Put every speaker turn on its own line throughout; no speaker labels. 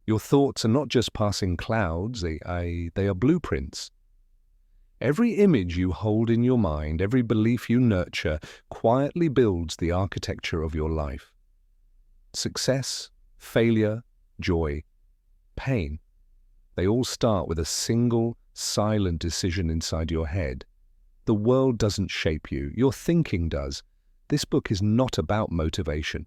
Your thoughts are not just passing clouds, they are blueprints. Every image you hold in your mind, every belief you nurture, quietly builds the architecture of your life. Success, failure, joy, pain, they all start with a single, silent decision inside your head. The world doesn't shape you, your thinking does. This book is not about motivation.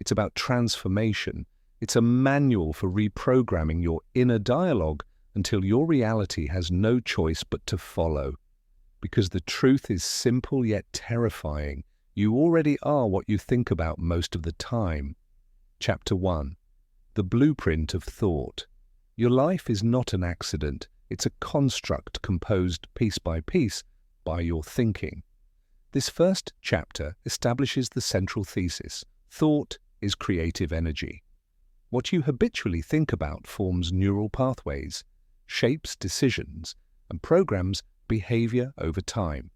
It's about transformation. It's a manual for reprogramming your inner dialogue until your reality has no choice but to follow. Because the truth is simple yet terrifying. You already are what you think about most of the time. Chapter 1. The Blueprint of Thought. Your life is not an accident. It's a construct composed piece by piece by your thinking. This first chapter establishes the central thesis. Thought is creative energy. What you habitually think about forms neural pathways, shapes decisions, and programs behavior over time.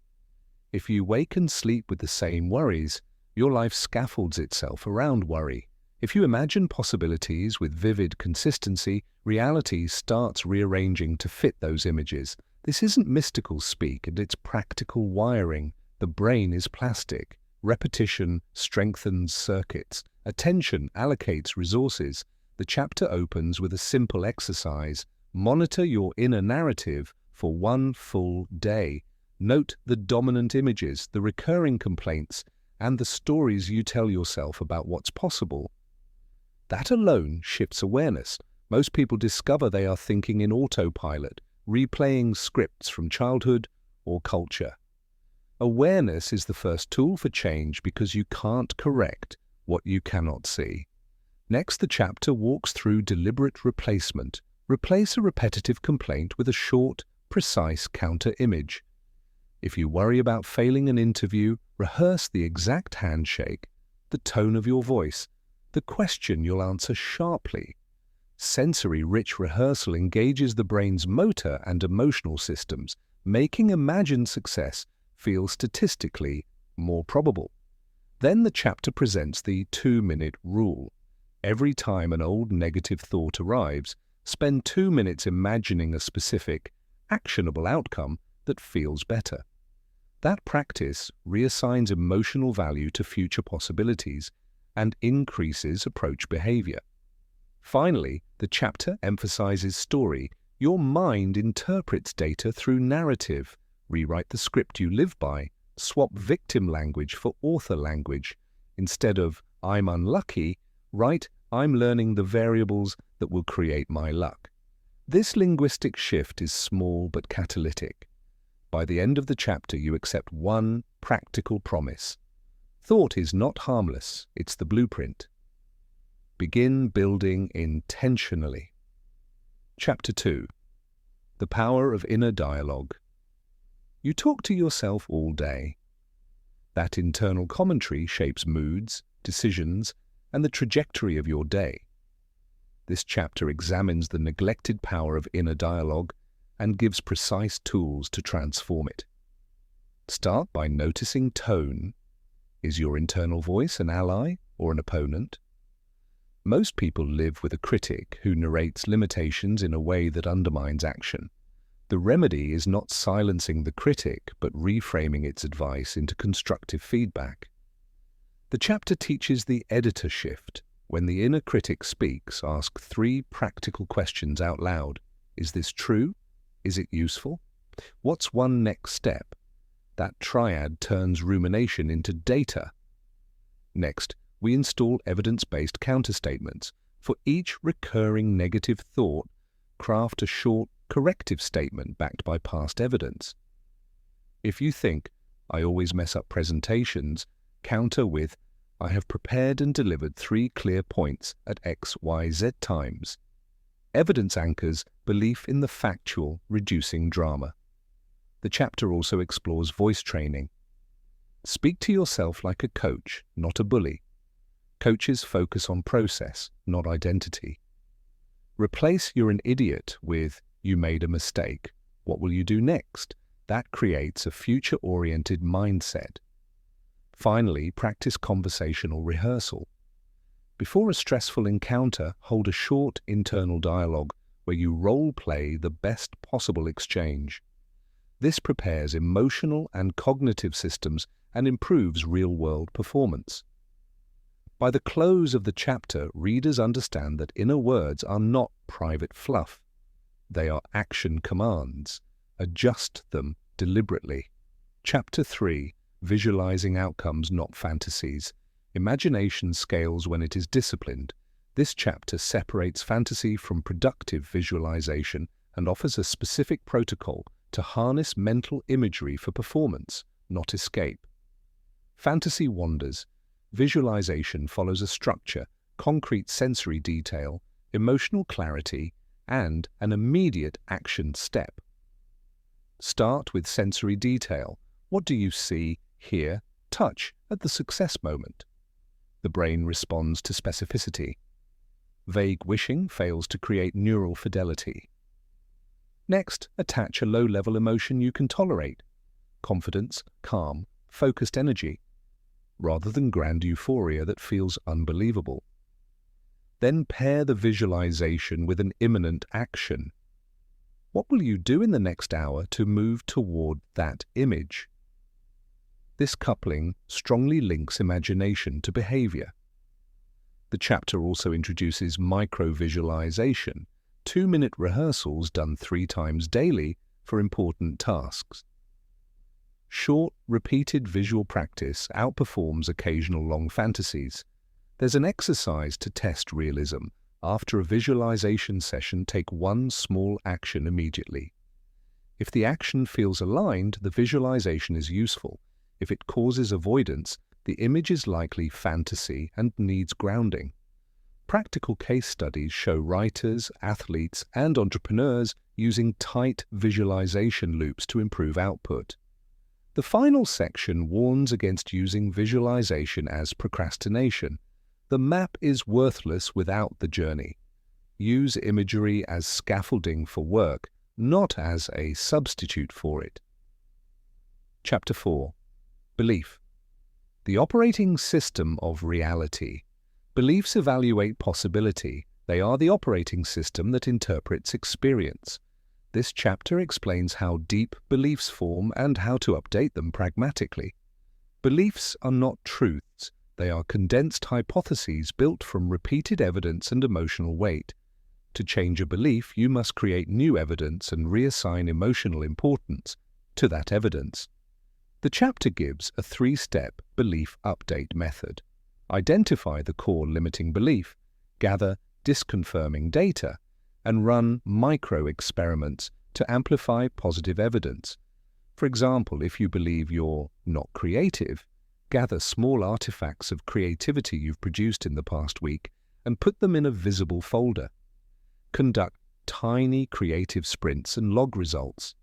If you wake and sleep with the same worries, your life scaffolds itself around worry. If you imagine possibilities with vivid consistency, reality starts rearranging to fit those images. This isn't mystical speak, and it's practical wiring. The brain is plastic. Repetition strengthens circuits. Attention allocates resources. The chapter opens with a simple exercise. Monitor your inner narrative for one full day. Note the dominant images, the recurring complaints, and the stories you tell yourself about what's possible. That alone shifts awareness. Most people discover they are thinking in autopilot, replaying scripts from childhood or culture. Awareness is the first tool for change because you can't correct what you cannot see. Next, the chapter walks through deliberate replacement. Replace a repetitive complaint with a short, precise counter-image. If you worry about failing an interview, rehearse the exact handshake, the tone of your voice, the question you'll answer sharply. Sensory-rich rehearsal engages the brain's motor and emotional systems, making imagined success feel statistically more probable. Then the chapter presents the 2-minute rule. Every time an old negative thought arrives, spend 2 minutes imagining a specific, actionable outcome that feels better. That practice reassigns emotional value to future possibilities and increases approach behavior. Finally, the chapter emphasizes story. Your mind interprets data through narrative. Rewrite the script you live by. Swap victim language for author language. Instead of "I'm unlucky," write "I'm learning the variables that will create my luck." This linguistic shift is small but catalytic. By the end of the chapter, you accept one practical promise. Thought is not harmless, it's the blueprint. Begin building intentionally. Chapter 2. The Power of Inner Dialogue. You talk to yourself all day. That internal commentary shapes moods, decisions, and the trajectory of your day. This chapter examines the neglected power of inner dialogue and gives precise tools to transform it. Start by noticing tone. Is your internal voice an ally or an opponent? Most people live with a critic who narrates limitations in a way that undermines action. The remedy is not silencing the critic, but reframing its advice into constructive feedback. The chapter teaches the editor shift. When the inner critic speaks, ask 3 practical questions out loud. Is this true? Is it useful? What's one next step? That triad turns rumination into data. Next, we install evidence-based counterstatements. For each recurring negative thought, craft a short corrective statement backed by past evidence. If you think, "I always mess up presentations," counter with, "I have prepared and delivered 3 clear points at XYZ times." Evidence anchors belief in the factual, reducing drama. The chapter also explores voice training. Speak to yourself like a coach, not a bully. Coaches focus on process, not identity. Replace "you're an idiot" with "you made a mistake. What will you do next?" That creates a future-oriented mindset. Finally, practice conversational rehearsal. Before a stressful encounter, hold a short internal dialogue where you role-play the best possible exchange. This prepares emotional and cognitive systems and improves real-world performance. By the close of the chapter, readers understand that inner words are not private fluff. They are action commands. Adjust them deliberately. Chapter 3. Visualizing outcomes, not fantasies. Imagination scales when it is disciplined. This chapter separates fantasy from productive visualization and offers a specific protocol to harness mental imagery for performance, not escape. Fantasy wanders. Visualization follows a structure, concrete sensory detail, emotional clarity, and an immediate action step. Start with sensory detail. What do you see, hear, touch at the success moment? The brain responds to specificity. Vague wishing fails to create neural fidelity. Next, attach a low-level emotion you can tolerate. Confidence, calm, focused energy, rather than grand euphoria that feels unbelievable. Then pair the visualization with an imminent action. What will you do in the next hour to move toward that image? This coupling strongly links imagination to behavior. The chapter also introduces micro-visualization, 2-minute rehearsals done 3 times daily for important tasks. Short, repeated visual practice outperforms occasional long fantasies. There's an exercise to test realism. After a visualization session, take one small action immediately. If the action feels aligned, the visualization is useful. If it causes avoidance, the image is likely fantasy and needs grounding. Practical case studies show writers, athletes, and entrepreneurs using tight visualization loops to improve output. The final section warns against using visualization as procrastination. The map is worthless without the journey. Use imagery as scaffolding for work, not as a substitute for it. Chapter 4. Belief. The operating system of reality. Beliefs evaluate possibility. They are the operating system that interprets experience. This chapter explains how deep beliefs form and how to update them pragmatically. Beliefs are not truths. They are condensed hypotheses built from repeated evidence and emotional weight. To change a belief, you must create new evidence and reassign emotional importance to that evidence. The chapter gives a 3-step belief update method. Identify the core limiting belief, gather disconfirming data, and run micro-experiments to amplify positive evidence. For example, if you believe you're not creative, gather small artifacts of creativity you've produced in the past week and put them in a visible folder. Conduct tiny creative sprints and log results.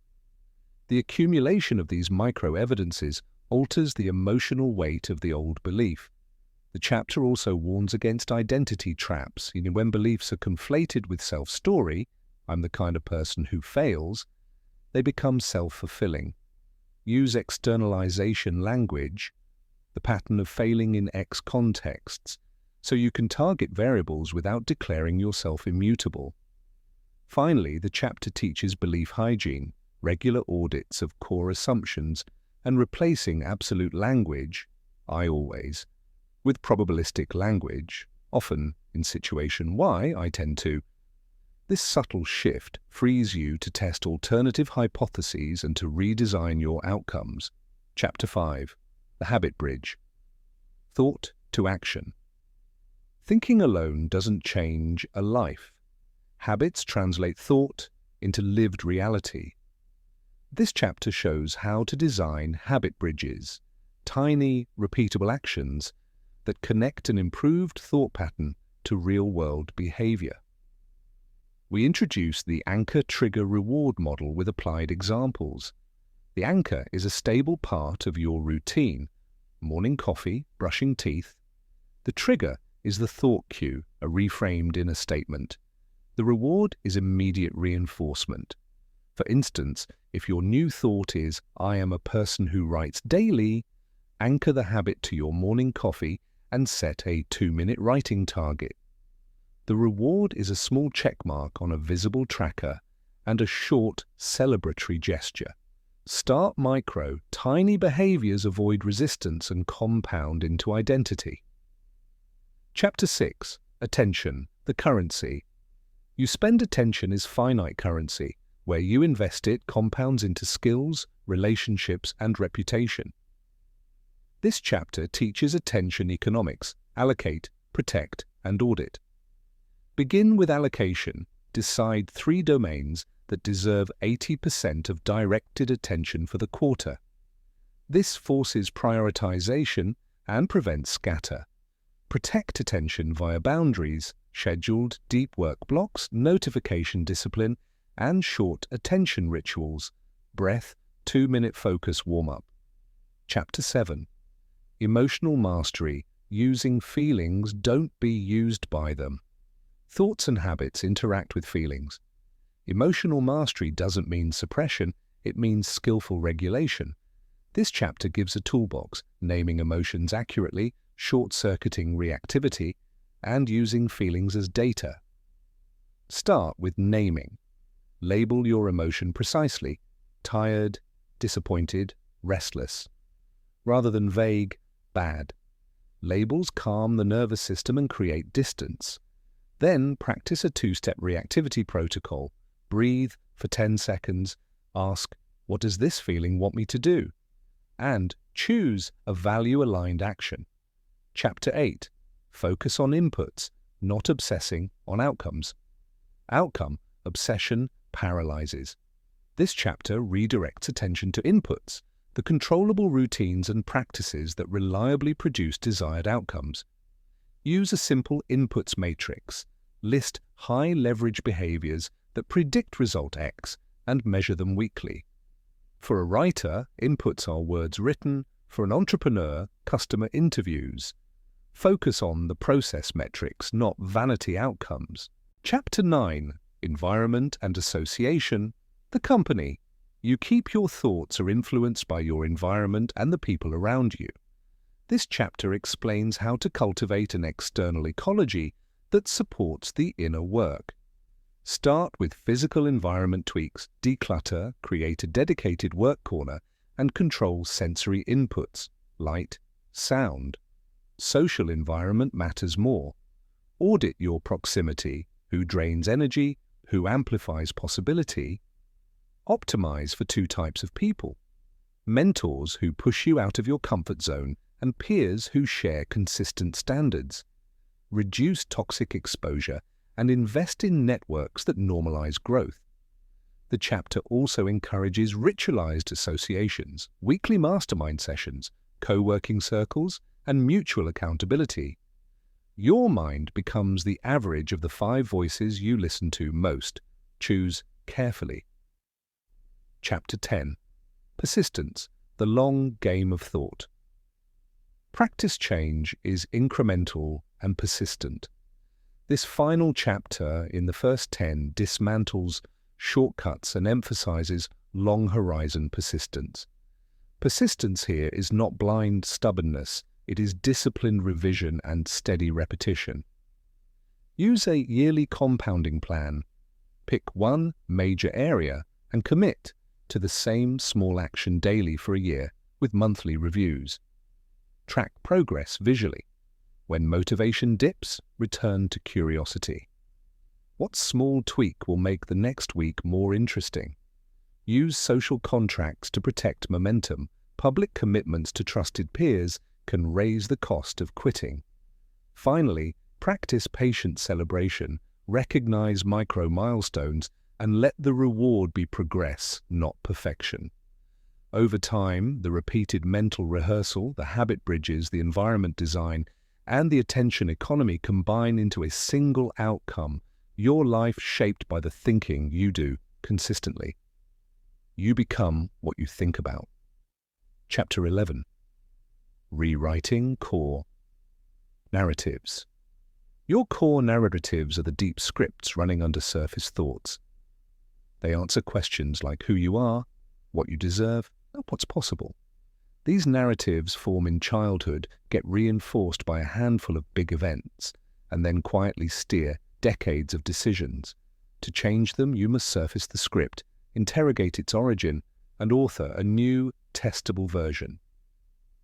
The accumulation of these micro-evidences alters the emotional weight of the old belief. The chapter also warns against identity traps. When beliefs are conflated with self-story, I'm the kind of person who fails, they become self-fulfilling. Use externalization language, the pattern of failing in X contexts, so you can target variables without declaring yourself immutable. Finally, the chapter teaches belief hygiene, regular audits of core assumptions, and replacing absolute language, I always, with probabilistic language, often in situation Y, I tend to. This subtle shift frees you to test alternative hypotheses and to redesign your outcomes. Chapter 5. The Habit Bridge. Thought to action. Thinking alone doesn't change a life. Habits translate thought into lived reality. This chapter shows how to design habit bridges, tiny, repeatable actions that connect an improved thought pattern to real-world behavior. We introduce the anchor trigger reward model with applied examples. The anchor is a stable part of your routine: morning coffee, brushing teeth. The trigger is the thought cue, a reframed inner statement. The reward is immediate reinforcement. For instance, if your new thought is, "I am a person who writes daily," anchor the habit to your morning coffee and set a 2-minute writing target. The reward is a small checkmark on a visible tracker and a short, celebratory gesture. Start micro, tiny behaviors avoid resistance and compound into identity. Chapter 6. Attention, the currency. You spend attention is finite currency. Where you invest it compounds into skills, relationships, and reputation. This chapter teaches attention economics, allocate, protect, and audit. Begin with allocation. Decide 3 domains that deserve 80% of directed attention for the quarter. This forces prioritization and prevents scatter. Protect attention via boundaries, scheduled deep work blocks, notification discipline, and short attention rituals. Breath, 2-minute focus warm-up. Chapter 7. Emotional mastery. Using feelings, don't be used by them. Thoughts and habits interact with feelings. Emotional mastery doesn't mean suppression, it means skillful regulation. This chapter gives a toolbox, naming emotions accurately, short-circuiting reactivity, and using feelings as data. Start with naming. Label your emotion precisely: tired, disappointed, restless. Rather than vague, bad. Labels calm the nervous system and create distance. Then practice a 2-step reactivity protocol. Breathe for 10 seconds, ask, what does this feeling want me to do? And choose a value-aligned action. Chapter 8. Focus on inputs, not obsessing on outcomes. Outcome, obsession, paralyzes. This chapter redirects attention to inputs, the controllable routines and practices that reliably produce desired outcomes. Use a simple inputs matrix. List high-leverage behaviors that predict result X and measure them weekly. For a writer, inputs are words written. For an entrepreneur, customer interviews. Focus on the process metrics, not vanity outcomes. Chapter 9. Environment and association. The company. You keep your thoughts are influenced by your environment and the people around you. This chapter explains how to cultivate an external ecology that supports the inner work. Start with physical environment tweaks, declutter, create a dedicated work corner, and control sensory inputs, light, sound. Social environment matters more. Audit your proximity, who drains energy, who amplifies possibility. Optimize for 2 types of people: mentors who push you out of your comfort zone and peers who share consistent standards. Reduce toxic exposure and invest in networks that normalize growth. The chapter also encourages ritualized associations, weekly mastermind sessions, co-working circles, and mutual accountability. Your mind becomes the average of the 5 voices you listen to most. Choose carefully. Chapter 10. Persistence, the long game of thought. Practice change is incremental and persistent. This final chapter in the first 10 dismantles shortcuts and emphasizes long-horizon persistence. Persistence here is not blind stubbornness, it is disciplined revision and steady repetition. Use a yearly compounding plan. Pick one major area and commit to the same small action daily for a year with monthly reviews. Track progress visually. When motivation dips, return to curiosity. What small tweak will make the next week more interesting? Use social contracts to protect momentum. Public commitments to trusted peers can raise the cost of quitting. Finally, practice patient celebration, recognize micro milestones, and let the reward be progress, not perfection. Over time, the repeated mental rehearsal, the habit bridges, the environment design, and the attention economy combine into a single outcome, your life shaped by the thinking you do consistently. You become what you think about. Chapter 11. Rewriting core narratives. Your core narratives are the deep scripts running under surface thoughts. They answer questions like who you are, what you deserve, and what's possible. These narratives form in childhood, get reinforced by a handful of big events, and then quietly steer decades of decisions. To change them, you must surface the script, interrogate its origin, and author a new, testable version.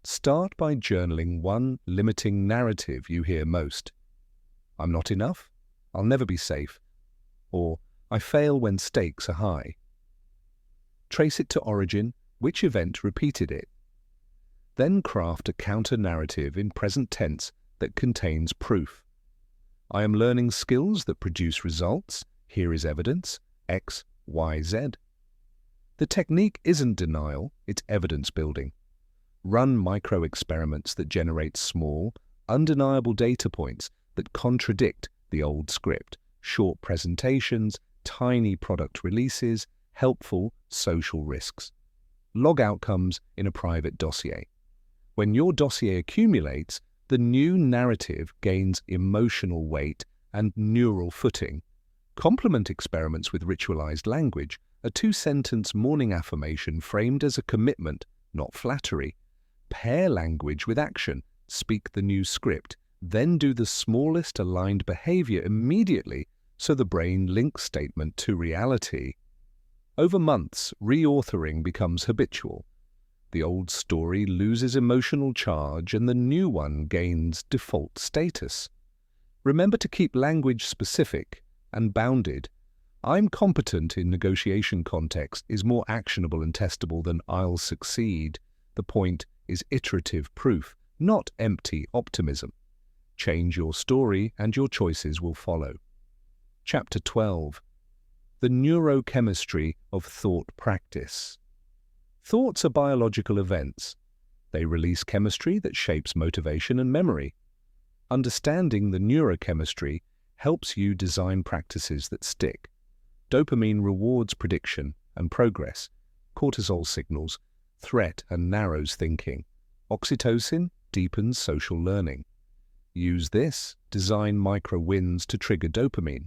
Start by journaling one limiting narrative you hear most. I'm not enough, I'll never be safe, or I fail when stakes are high. Trace it to origin, which event repeated it. Then craft a counter-narrative in present tense that contains proof. I am learning skills that produce results. Here is evidence, X, Y, Z. The technique isn't denial, it's evidence building. Run micro-experiments that generate small, undeniable data points that contradict the old script. Short presentations, tiny product releases, helpful social risks. Log outcomes in a private dossier. When your dossier accumulates, the new narrative gains emotional weight and neural footing. Complement experiments with ritualized language, a 2-sentence morning affirmation framed as a commitment, not flattery. Pair language with action, speak the new script, then do the smallest aligned behavior immediately so the brain links statement to reality. Over months, reauthoring becomes habitual. The old story loses emotional charge and the new one gains default status. Remember to keep language specific and bounded. I'm competent in negotiation context is more actionable and testable than I'll succeed. The point is iterative proof, not empty optimism. Change your story and your choices will follow. Chapter 12. The neurochemistry of thought practice. Thoughts are biological events. They release chemistry that shapes motivation and memory. Understanding the neurochemistry helps you design practices that stick. Dopamine rewards prediction and progress. Cortisol signals threat and narrows thinking. Oxytocin deepens social learning. Use this, design micro-wins to trigger dopamine.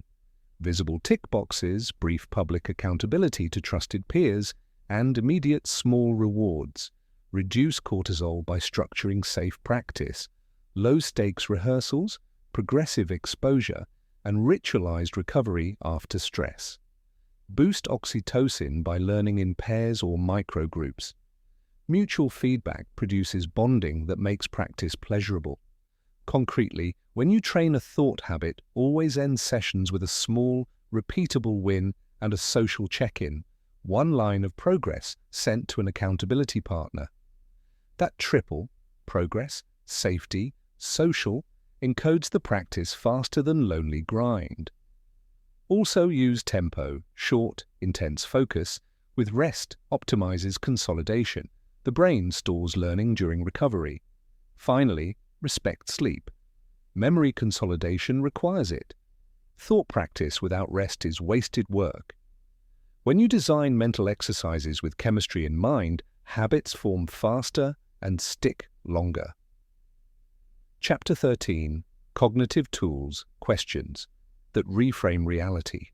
Visible tick boxes, brief public accountability to trusted peers, and immediate small rewards. Reduce cortisol by structuring safe practice. Low-stakes rehearsals, progressive exposure, and ritualized recovery after stress. Boost oxytocin by learning in pairs or microgroups. Mutual feedback produces bonding that makes practice pleasurable. Concretely, when you train a thought habit, always end sessions with a small, repeatable win and a social check-in, one line of progress sent to an accountability partner. That triple, progress, safety, social, encodes the practice faster than lonely grind. Also use tempo, short, intense focus, with rest optimizes consolidation. The brain stores learning during recovery. Finally, respect sleep. Memory consolidation requires it. Thought practice without rest is wasted work. When you design mental exercises with chemistry in mind, habits form faster and stick longer. Chapter 13. Cognitive Tools, Questions that Reframe Reality.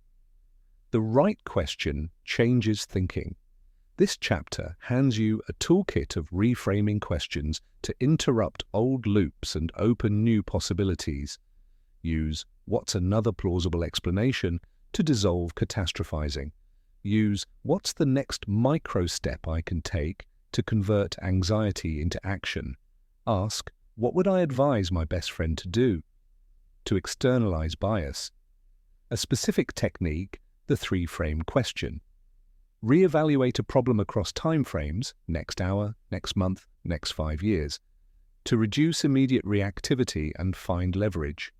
The right question changes thinking. This chapter hands you a toolkit of reframing questions to interrupt old loops and open new possibilities. Use "What's another plausible explanation?" to dissolve catastrophizing. Use "What's the next micro step I can take?" to convert anxiety into action. Ask, "What would I advise my best friend to do?" to externalize bias. A specific technique, the 3-frame question. Re-evaluate a problem across time frames, next hour, next month, next 5 years, to reduce immediate reactivity and find leverage.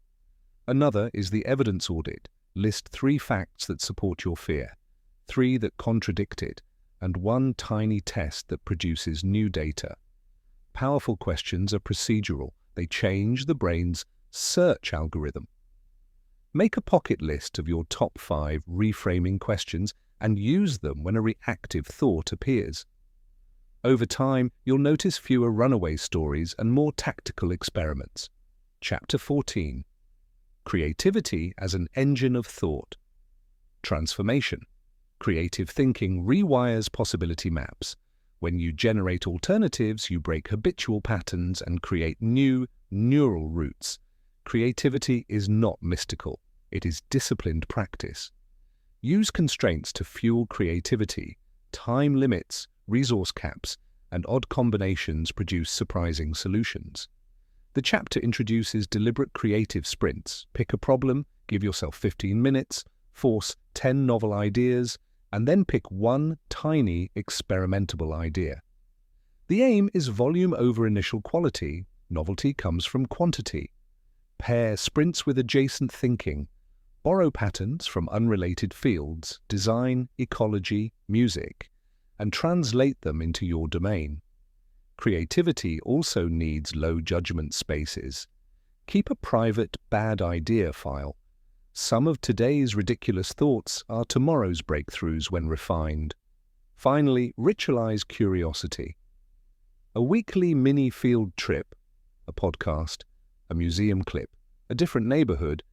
Another is the evidence audit. List 3 facts that support your fear, 3 that contradict it, and 1 tiny test that produces new data. Powerful questions are procedural. They change the brain's search algorithm. Make a pocket list of your top 5 reframing questions and use them when a reactive thought appears. Over time, you'll notice fewer runaway stories and more tactical experiments. Chapter 14. Creativity as an engine of thought. Transformation. Creative thinking rewires possibility maps. When you generate alternatives, you break habitual patterns and create new neural routes. Creativity is not mystical. It is disciplined practice. Use constraints to fuel creativity. Time limits, resource caps, and odd combinations produce surprising solutions. The chapter introduces deliberate creative sprints. Pick a problem, give yourself 15 minutes, force 10 novel ideas, and then pick one tiny, experimentable idea. The aim is volume over initial quality. Novelty comes from quantity. Pair sprints with adjacent thinking. Borrow patterns from unrelated fields, design, ecology, music, and translate them into your domain. Creativity also needs low judgment spaces. Keep a private bad idea file. Some of today's ridiculous thoughts are tomorrow's breakthroughs when refined. Finally, ritualize curiosity. A weekly mini field trip, a podcast, a museum clip, a different neighborhood,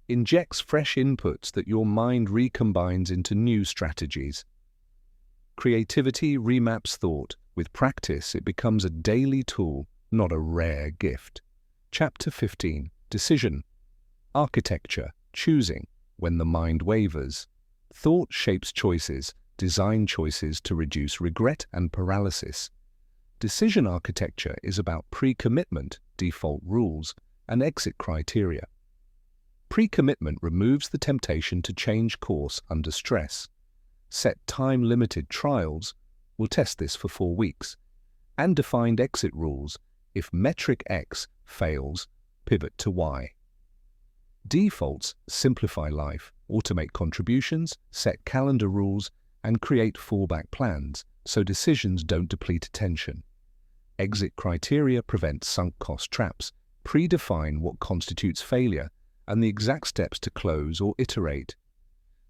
injects fresh inputs that your mind recombines into new strategies. Creativity remaps thought. With practice, it becomes a daily tool, not a rare gift. Chapter 15. Decision. Architecture. Choosing. When the mind wavers. Thought shapes choices. Design choices to reduce regret and paralysis. Decision architecture is about pre-commitment, default rules, and exit criteria. Pre-commitment removes the temptation to change course under stress. Set time-limited trials. We'll test this for 4 weeks. And defined exit rules. If metric X fails, pivot to Y. Defaults simplify life, automate contributions, set calendar rules, and create fallback plans so decisions don't deplete attention. Exit criteria prevent sunk cost traps, predefine what constitutes failure, and the exact steps to close or iterate.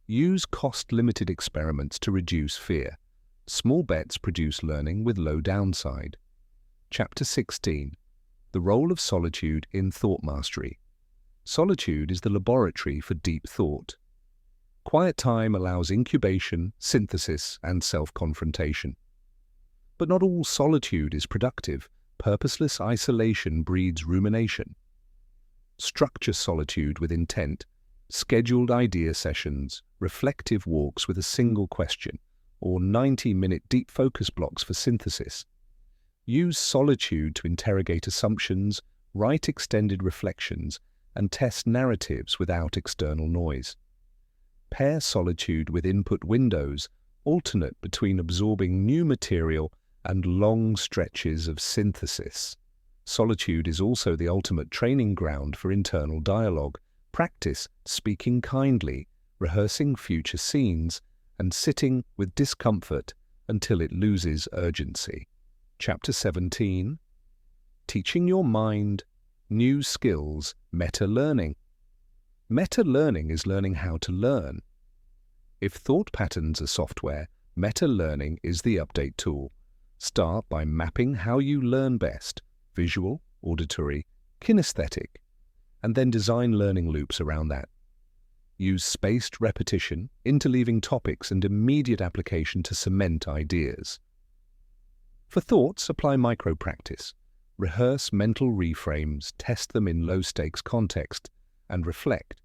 Use cost-limited experiments to reduce fear. Small bets produce learning with low downside. Chapter 16. The role of solitude in thought mastery. Solitude is the laboratory for deep thought. Quiet time allows incubation, synthesis, and self-confrontation. But not all solitude is productive. Purposeless isolation breeds rumination. Structure solitude with intent, scheduled idea sessions, reflective walks with a single question, or 90-minute deep focus blocks for synthesis. Use solitude to interrogate assumptions, write extended reflections, and test narratives without external noise. Pair solitude with input windows, alternate between absorbing new material and long stretches of synthesis. Solitude is also the ultimate training ground for internal dialogue. Practice speaking kindly, rehearsing future scenes, and sitting with discomfort until it loses urgency. Chapter 17. Teaching your mind new skills, meta-learning. Meta-learning is learning how to learn. If thought patterns are software, meta-learning is the update tool. Start by mapping how you learn best, visual, auditory, kinesthetic, and then design learning loops around that. Use spaced repetition, interleaving topics, and immediate application to cement ideas. For thoughts, apply micro-practice. Rehearse mental reframes, test them in low-stakes context, and reflect.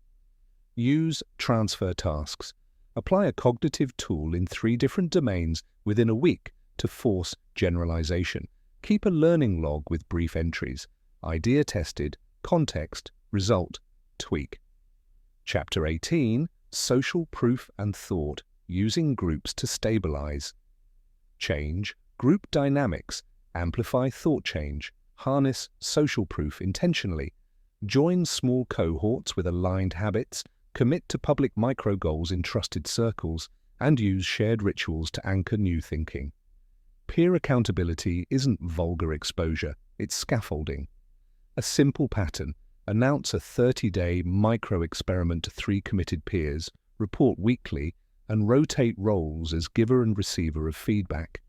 Use transfer tasks. Apply a cognitive tool in 3 different domains within a week to force generalization. Keep a learning log with brief entries. Idea tested, context, result, tweak. Chapter 18. Social proof and thought, using groups to stabilize. Change, group dynamics, amplify thought change, harness social proof intentionally, join small cohorts with aligned habits, commit to public micro-goals in trusted circles, and use shared rituals to anchor new thinking. Peer accountability isn't vulgar exposure, it's scaffolding. A simple pattern: announce a 30-day micro-experiment to 3 committed peers, report weekly, and rotate roles as giver and receiver of feedback.